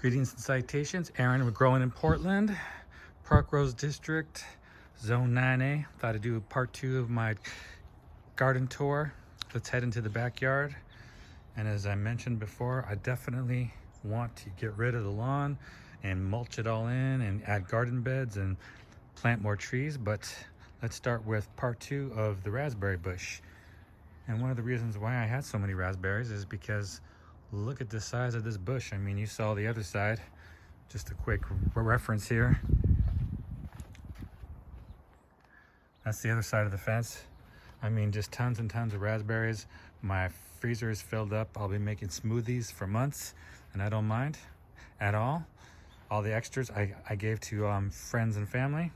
Greetings and citations. Aaron, we're growing in Portland, Parkrose District, Zone 9A. Thought I'd do part 2 of my garden tour. Let's head into the backyard. And as I mentioned before, I definitely want to get rid of the lawn and mulch it all in and add garden beds and plant more trees. But let's start with part 2 of the raspberry bush. And one of the reasons why I had so many raspberries is because look at the size of this bush. I mean, you saw the other side. Just a quick reference here. That's the other side of the fence. I mean, just tons and tons of raspberries. My freezer is filled up. I'll be making smoothies for months, and I don't mind at all. All the extras I gave to friends and family.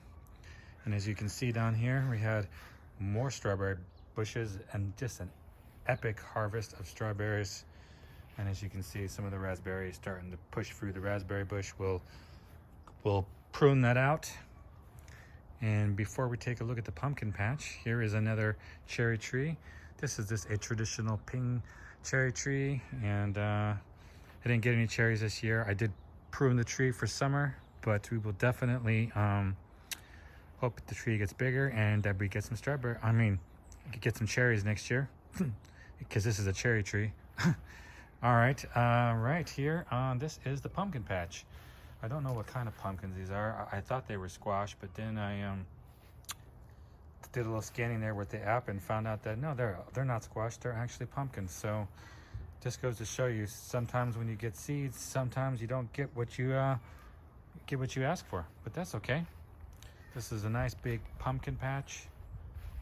And as you can see down here, we had more strawberry bushes and just an epic harvest of strawberries. And as you can see, some of the raspberries starting to push through the raspberry bush. We'll prune that out. And before we take a look at the pumpkin patch, here is another cherry tree. This is just a traditional ping cherry tree, and I didn't get any cherries this year. I did prune the tree for summer, but we will definitely hope the tree gets bigger and that we get some get some cherries next year, because this is a cherry tree. All right, right here, this is the pumpkin patch. I don't know what kind of pumpkins these are. I thought they were squash, but then I did a little scanning there with the app and found out that no, they're not squash. They're actually pumpkins. So just goes to show you, sometimes when you get seeds, sometimes you don't get what you ask for. But that's okay. This is a nice big pumpkin patch,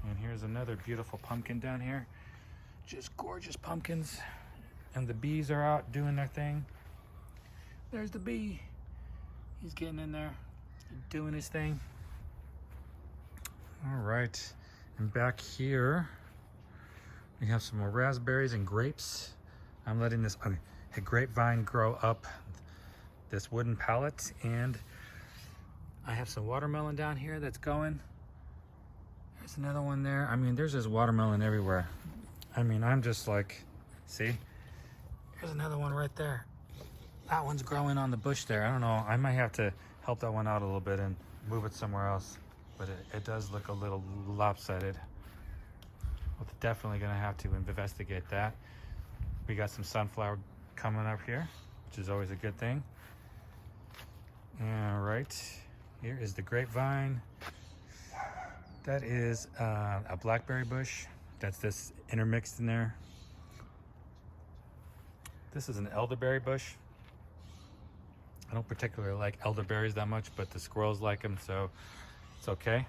and here's another beautiful pumpkin down here. Just gorgeous pumpkins. And the bees are out doing their thing. There's the bee. He's getting in there, doing his thing. All right, and back here, we have some more raspberries and grapes. I'm letting this a grapevine grow up this wooden pallet, and I have some watermelon down here that's going. There's another one there. I mean, there's just watermelon everywhere. I mean, I'm just like, see? There's another one right there. That one's growing on the bush there. I don't know. I might have to help that one out a little bit and move it somewhere else. But it does look a little lopsided. We're definitely going to have to investigate that. We got some sunflower coming up here, which is always a good thing. All right. Here is the grapevine. That is a blackberry bush. That's this intermixed in there. This is an elderberry bush. I don't particularly like elderberries that much, but the squirrels like them, so it's okay.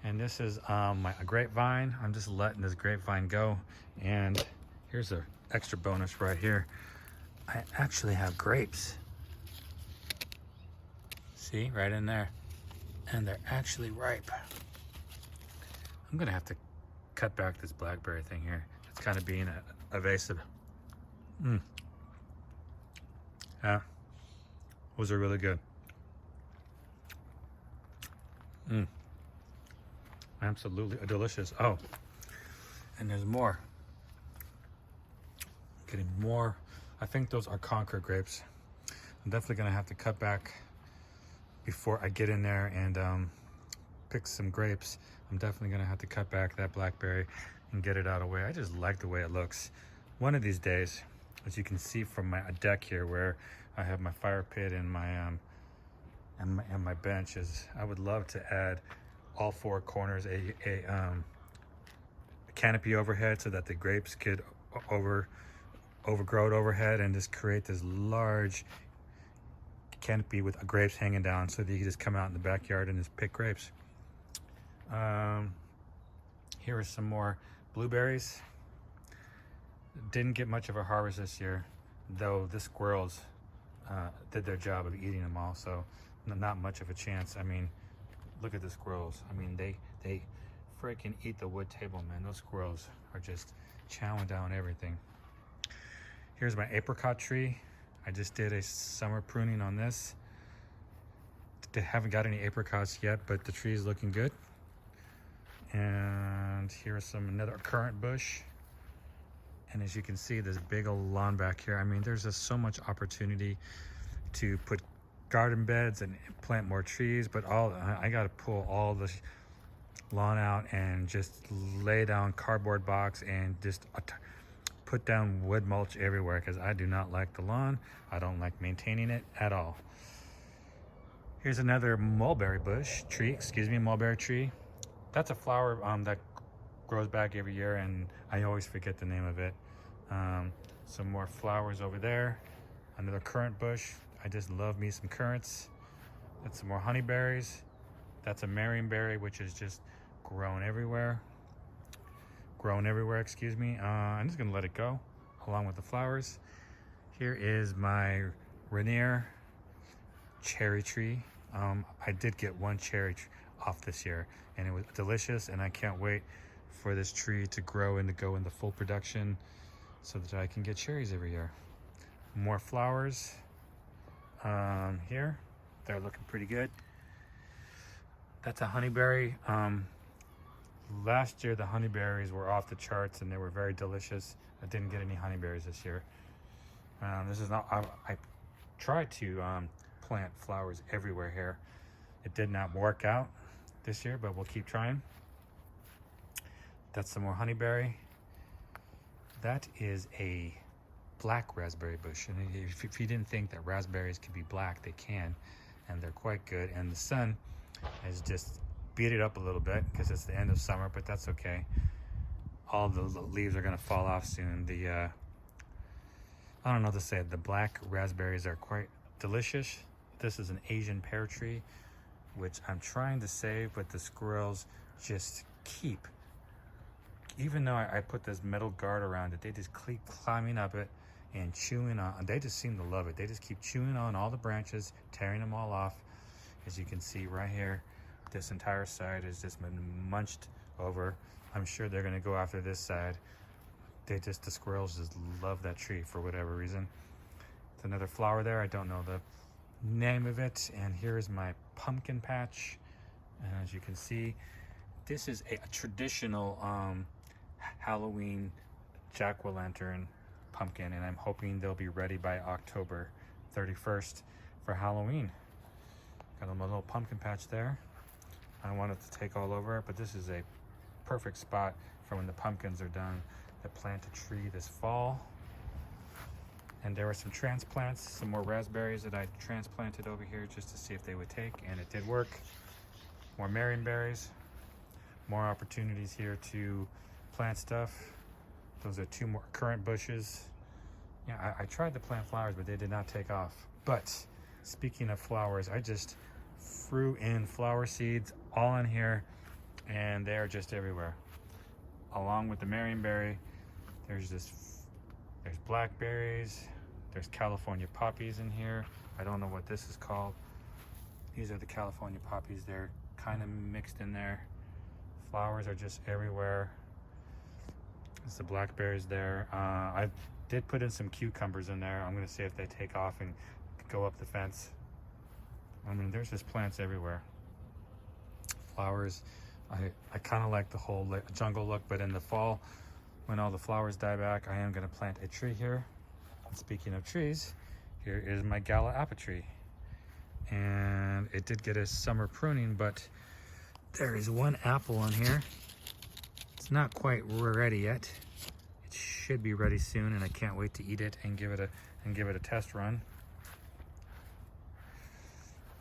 And this is a grapevine. I'm just letting this grapevine go. And here's an extra bonus right here. I actually have grapes. See, right in there. And they're actually ripe. I'm gonna have to cut back this blackberry thing here. It's kind of being evasive. Yeah, those are really good. Absolutely delicious. Oh, and there's more. Getting more. I think those are Concord grapes. I'm definitely gonna have to cut back before I get in there and pick some grapes. I'm definitely gonna have to cut back that blackberry and get it out of the way. I just like the way it looks. One of these days, as you can see from my deck here, where I have my fire pit and my benches, I would love to add all 4 corners a canopy overhead so that the grapes could overgrow it overhead and just create this large canopy with grapes hanging down, so that you can just come out in the backyard and just pick grapes. Here are some more blueberries. Didn't get much of a harvest this year, though the squirrels did their job of eating them all, so not much of a chance. I mean, look at the squirrels. I mean, they freaking eat the wood table, man. Those squirrels are just chowing down everything. Here's my apricot tree. I just did a summer pruning on this. They haven't got any apricots yet, but the tree is looking good. And here's another currant bush. And as you can see, this big old lawn back here, I mean, there's just so much opportunity to put garden beds and plant more trees, but I got to pull all the lawn out and just lay down cardboard box and just put down wood mulch everywhere, because I do not like the lawn. I don't like maintaining it at all. Here's another mulberry tree. That's a flower that grows back every year, and I always forget the name of it. Some more flowers over there. Another currant bush. I just love me some currants. That's some more honeyberries. That's a marionberry, which is just grown everywhere. Excuse me. I'm just gonna let it go along with the flowers. Here is my Rainier cherry tree. I did get one cherry off this year, and it was delicious, and I can't wait for this tree to grow and to go into full production so that I can get cherries every year. More flowers here. They're looking pretty good. That's a honeyberry. Last year the honeyberries were off the charts and they were very delicious. I didn't get any honeyberries this year. This is not, I tried to plant flowers everywhere here. It did not work out this year, but we'll keep trying. That's some more honeyberry. That is a black raspberry bush, and if you didn't think that raspberries could be black, they can, and they're quite good. And the sun has just beat it up a little bit because it's the end of summer, but that's okay. All the leaves are going to fall off soon. I don't know what to say. The black raspberries are quite delicious. This is an Asian pear tree, which I'm trying to save, but the squirrels just keep, even though I put this metal guard around it, they just keep climbing up it and chewing on. They just seem to love it. They just keep chewing on all the branches, tearing them all off. As you can see right here, this entire side has just been munched over. I'm sure they're going to go after this side. The squirrels just love that tree for whatever reason. It's another flower there. I don't know the name of it. And here is my pumpkin patch. And as you can see, this is a traditional Halloween jack-o'-lantern pumpkin, and I'm hoping they'll be ready by October 31st for Halloween. Got a little pumpkin patch there. I don't want it to take all over, but this is a perfect spot for when the pumpkins are done to plant a tree this fall. And there were some transplants, some more raspberries that I transplanted over here just to see if they would take, and it did work. More marionberries, more opportunities here to plant stuff. Those are two more currant bushes. Yeah, I tried to plant flowers, but they did not take off. But speaking of flowers, I just threw in flower seeds all in here, and they are just everywhere. Along with the marionberry, there's blackberries, there's California poppies in here. I don't know what this is called. These are the California poppies. They're kind of mixed in there. Flowers are just everywhere. There's the blackberries there. I did put in some cucumbers in there. I'm gonna see if they take off and go up the fence. I mean, there's just plants everywhere. Flowers. I kind of like the whole jungle look, but in the fall, when all the flowers die back, I am gonna plant a tree here. And speaking of trees, here is my Gala apple tree. And it did get a summer pruning, but there is one apple on here. It's not quite ready yet. It should be ready soon, and I can't wait to eat it and give it a test run.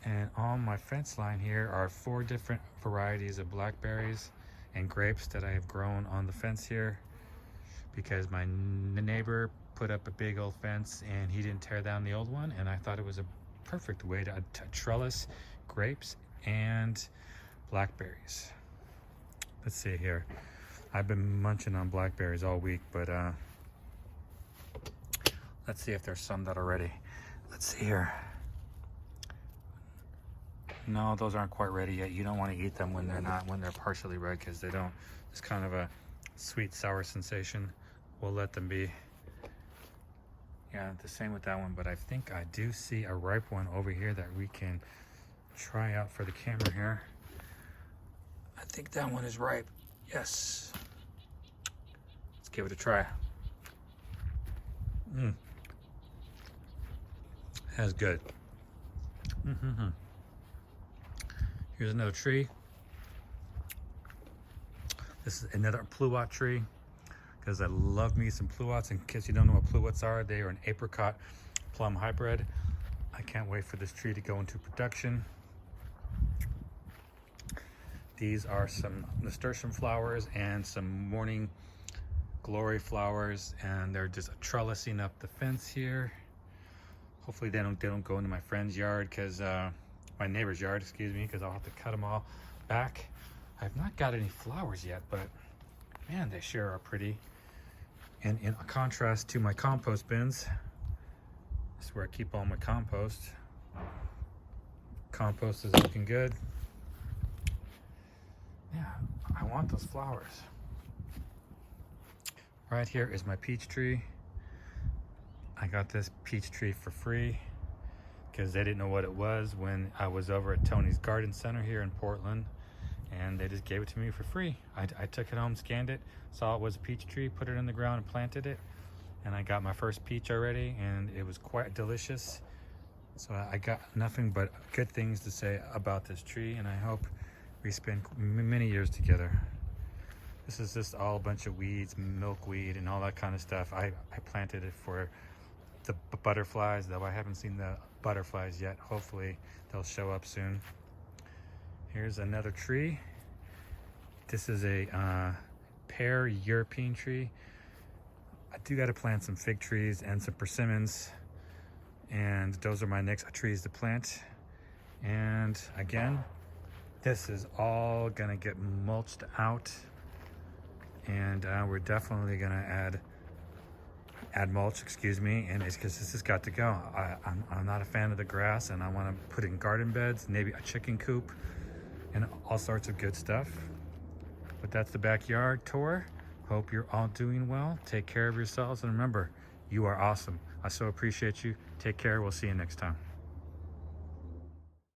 And on my fence line here are 4 different varieties of blackberries and grapes that I have grown on the fence here, because my neighbor put up a big old fence and he didn't tear down the old one, and I thought it was a perfect way to trellis grapes and blackberries. Let's see here. I've been munching on blackberries all week, but let's see if there's some that are ready. Let's see here. No, those aren't quite ready yet. You don't want to eat them when they're partially red, because they don't. It's kind of a sweet sour sensation. We'll let them be. Yeah, the same with that one, but I think I do see a ripe one over here that we can try out for the camera here. I think that one is ripe. Yes. Let's give it a try. That's good. Here's another tree. This is another pluot tree, because I love me some pluots. In case you don't know what pluots are, they are an apricot plum hybrid. I can't wait for this tree to go into production. These are some nasturtium flowers and some morning glory flowers, and they're just trellising up the fence here. Hopefully they don't go into my friend's yard, because my neighbor's yard, excuse me, because I'll have to cut them all back. I've not got any flowers yet, but man, they sure are pretty. And in contrast to my compost bins, this is where I keep all my compost. Compost is looking good. Yeah, I want those flowers. Right here is my peach tree. I got this peach tree for free because they didn't know what it was when I was over at Tony's Garden Center here in Portland, and they just gave it to me for free. I took it home, scanned it, saw it was a peach tree, put it in the ground and planted it, and I got my first peach already, and it was quite delicious. So I got nothing but good things to say about this tree, and I hope we spend many years together. This is just all a bunch of weeds, milkweed and all that kind of stuff. I planted it for the butterflies, though I haven't seen the butterflies yet. Hopefully they'll show up soon. Here's another tree. This is a pear European tree. I do got to plant some fig trees and some persimmons, and those are my next trees to plant. And again, this is all gonna get mulched out, and we're definitely gonna add mulch, excuse me, and it's because this has got to go. I'm not a fan of the grass, and I want to put in garden beds, maybe a chicken coop, and all sorts of good stuff. But that's the backyard tour. Hope you're all doing well. Take care of yourselves, and remember, you are awesome. I so appreciate you. Take care. We'll see you next time.